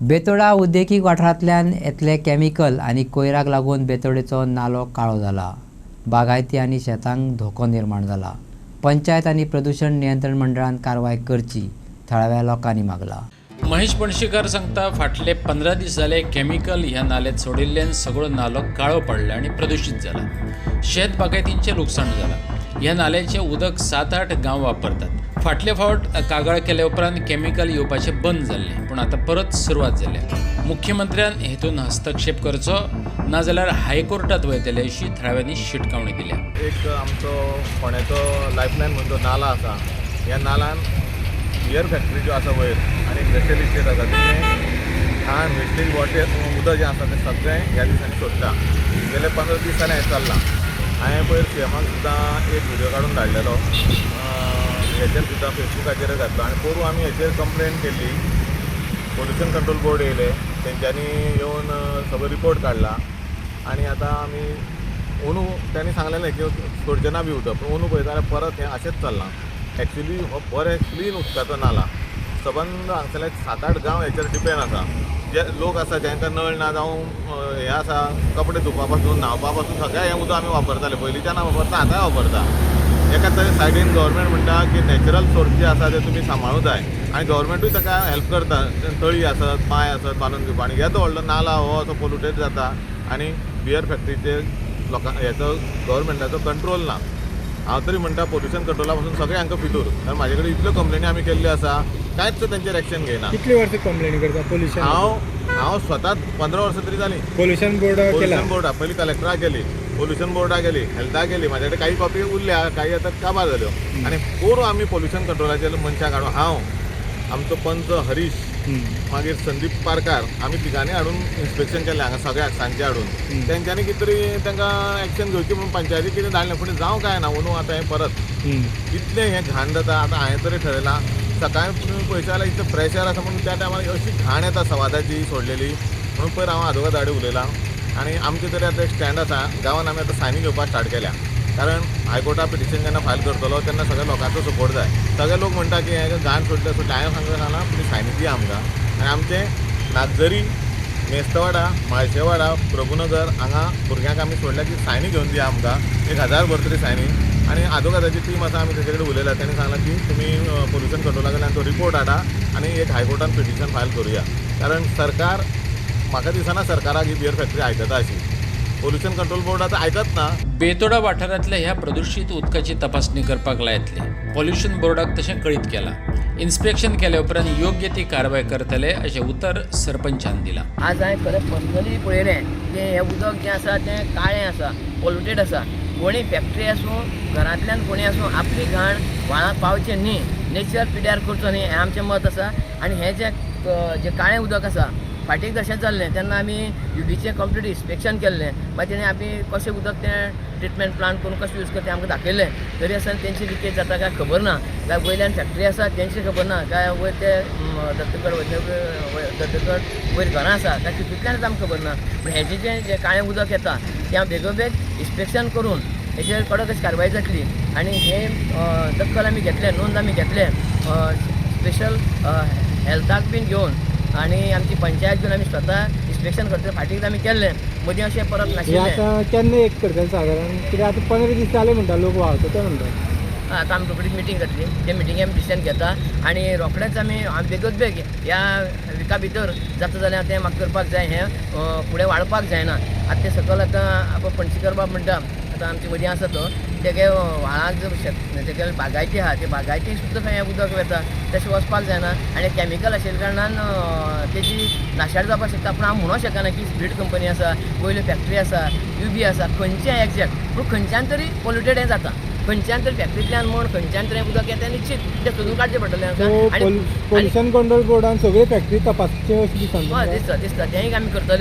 बेतोडा उद्देगीक वाठारांतल्यान येतले कॅमिकल आनी कोयराक लागून बेतोडेचो नालो काळो जाला. बागायती आनी शेतांक धोको निर्माण जाला. पंचायत आनी प्रदूषण नियंत्रण मंडळान कारवाय करची थळाव्या लोकांनी मागला. महेश पणशीकर सांगता फाटले 15 दीस जाले कॅमिकल ह्या नाल्यात सोडिल्ल्यान सगळो नालो काळो पडला आनी प्रदूषित जाला. शेत बागायतींचें लुकसाण जालां. ह्या नाल्याचें उदक 7-8 गांव वापरतात. फाटले फावट कागाळ केले उपरांत कॅमिकल येवपाचें बंद जाल्लें, पूण आतां परत सुरवात जाल्या. मुख्यमंत्र्यान हेतून हस्तक्षेप करचो नाजाल्यार हायकोर्टात वयतले अशी थळाव्यांनी शिटकावणी दिल्या. एक आमचो फोंड्याचो लायफलायन म्हणून जो नाला आसा, ह्या नाल्यान बियर फॅक्टरी ज्यो आसा वयर आनी इंडस्ट्रियल इस्टेट आसा तेचें घाण वेस्टेज वॉटर उदक जें आसा तें सगळें ह्या दिसांनी सोडटा. गेले 15 दीस जालें हें चल्लां. हांवें पयर सीएमाक सुद्दां एक व्हिडिओ काडून धाडलेलो, हेचेर सुद्दां फेसबुकाचेर घातलो आनी पोरू आमी हेचेर कंप्लेन केल्ली. पोल्युशन कंट्रोल बोर्ड येयले, तेंच्यांनी येवन सगळो रिपोर्ट काडला आनी आतां आमी अंदू त्यांनी सांगलेलें की सोडचें ना बी उदक, पूण अंदू पळयता जाल्यार परत हें अशेंच चल्लां. एक्चुली हो बरें क्लीन उदकाचो नाला. सबंद हांगसरले 7-8 गांव हेचेर डिपेंड आसा. जे लोक आसा जांकां नळ ना जावं हें आसा कपडे धुवपा पासून न्हावपा पासून सगळें हें उदक आमी वापरताले. पयलींच्यान वापरता, आतांय वापरता. एका तरी सायडीन गव्हर्मेंट म्हणटा की नॅचरल सोर्स जे आसा ते तुमी सांबाळूं जाय आनी गव्हर्मेंटूय ताका हेल्प करता. तळी आसत, पांय आसत बांदून दिवपा आनी येदो व्हडलो नाला हो असो पोल्युटेड जाता आनी बियर फॅक्टरीचेर लोकांक हेचो गव्हर्मेंटाचो कंट्रोल ना. हांव तरी म्हणटा पोल्युशन कंट्रोला पासून सगळें हांकां फितूर. कारण म्हाजे कडेन इतल्यो कंप्लेनी आमी केल्ल्यो आसा, कांयच तेंचेर एक्शन घेयना. कितली वर्सां कंप्लेन करता पोल्युशन? हांव स्वता 15 वर्सां तरी जालीं. पोल्युशन बोर्डा पयलीं कलेक्टराक गेली, पोल्युशन बोर्डाक गेली, हेल्थाक गेली. म्हाजे कडेन काही कॉपी उरल्या, काही आतां काबार जाल्यो आनी पोरू आमी पोल्युशन कंट्रोलाचे मनशाक हाडून हांव, आमचो पंच हरीश, मागीर संदीप पारकार, आमी तिगांनी हाडून इन्स्पेक्शन केलें हांगा सगळ्याक सांजचे हाडून. तेंच्यांनी कितें तरी तांकां एक्शन घेवची म्हणून पंचायती कितें धाडलें, पूण जावं काय ना. म्हणून आतां हें परत इतलें हें घाण जाता. आतां हांवें तरी ठरयलां, सकाळीं तुमी पळयता जाल्यार इतलें प्रेशर आसा म्हणून त्या टायमार अशी घाण येता सवादाची सोडलेली. म्हणून पयर हांव आदोगाद धाडे उलयलां आनी आमचे तरी आतां एक स्टँड आसा गांवांत. आमी आतां सायनी घेवपाक स्टार्ट केल्या, कारण हायकोर्टाक पिटिशन जेन्ना फायल करतलो तेन्ना सगळ्या लोकांचो सपोर्ट जाय. सगळे लोक म्हणटा की हें घाण सोडलें सोडलें. हांवें सांगलें तुमी सायनी दिया आमकां. आनी आमचें नागझरी, मेस्तवाडा, म्हाळशेवाडा, प्रभुनगर हांगा भुरग्यांक आमी सोडल्या की सायनी घेवन दिया आमकां. 1000 भर तरी सायनी. आनी आदोगादाची टीम आसा, आमी तेचे कडेन उलयल्या. तांणी सांगलां की तुमी पोल्युशन कंट्रोला कडल्यान तो रिपोर्ट हाडा आनी एक हायकोर्टान पिटिशन फायल करुया. कारण सरकार, म्हाका दिसना सरकाराक ही बियर फॅक्टरी आयकता अशी. पोल्युशन कंट्रोल बोर्ड आतां आयकत ना. बेतोडा वाठारांतल्या ह्या प्रदूषित उदकाची तपासणी करपाक लायतले. पोल्युशन बोर्डाक तशें कळीत केलां. इन्स्पेक्शन केल्या उपरांत योग्य ती कारवाय करतले अशें उतर सरपंचान दिलां. आज हांवें खरें पर्सनली पळयलें की हें उदक जें आसा तें काळें आसा, पोल्युटेड आसा. कोणी फॅक्टरी आसूं, घरांतल्यान कोणी आसूं, आपली घाण व्हाळांत पावचें न्ही, नेचर पिड्यार करचो न्ही, हें आमचें मत आसा. आनी हें जें काळें उदक आसा, फाटीक तशें जाल्लें तेन्ना आमी UBचें कंप्लीट इन्स्पेक्शन केल्लें. मागीर तेणें आमी कशें उदक तें ट्रिटमेंट प्लांट करून कशें यूज करता तें आमकां दाखयलें. तरी आसतना तेंची लिकेज जाता काय खबर ना, काय वयल्यान फॅक्टरी आसा तेंची खबर ना, काय वयर ते दत्तगड वयर घरां आसा काय तितूंतल्यान आमकां खबर ना. पूण हेजें जें काळें उदक येता तें हांव बेगोबेग इन्स्पेक्शन करून हेजेर कडक अशी कारवाय जातली. आनी हें दखल आमी घेतलें, नोंद आमी घेतलें स्पेशल हेल्थाक बीन घेवन आनी आमची पंचायत घेवन आमी स्वता इन्स्पेक्शन करता. फाटीक आमी केल्लें, मदीं अशें परत नाशिल्लें. आतां केन्ना एक करता सादारण? कित्याक आतां 15 दीस जाले म्हणटा लोक व्हांवता ते म्हणटा. आतां आमी रोखडीच मिटींग जातली. ते मिटिंगे आमी डिसिजन घेता आनी रोखडेंच आमी बेगोच बेग ह्या विका भितर जाता जाल्यार तें म्हाका करपाक जाय. हें फुडें वाडपाक जायना. आतां तें सकयल आतां आतां पणशीकर बाब म्हणटा, आतां आमचे मदीं आसा तो, तेगे व्हाळाक जर तेगे बागायती आहा, ते बागायती सुद्दां खंय उदक वता, तशें वचपाक जायना. आनी कॅमिकल आशिल्ल्या कारणान तेजी नाशाड जावपाक शकता. पूण हांव म्हणूंक शकना की स्पीड कंपनी आसा, वयल्यो फॅक्टरी आसा, UB आसा, खंयचें एक्झॅक्ट. पूण खंयच्यान तरी पोल्युटेड हें जाता. खंयच्यान तरी फॅक्टरींतल्यान म्हण खंयच्यान तरी उदक येता निश्चित तें सोदून काडचें पडटलें आमकां. पोल्युशन कंट्रोल बोर्डान सगळे फॅक्टरी तपासचे अशें दिसता. दिसता तेंय आमी करतले.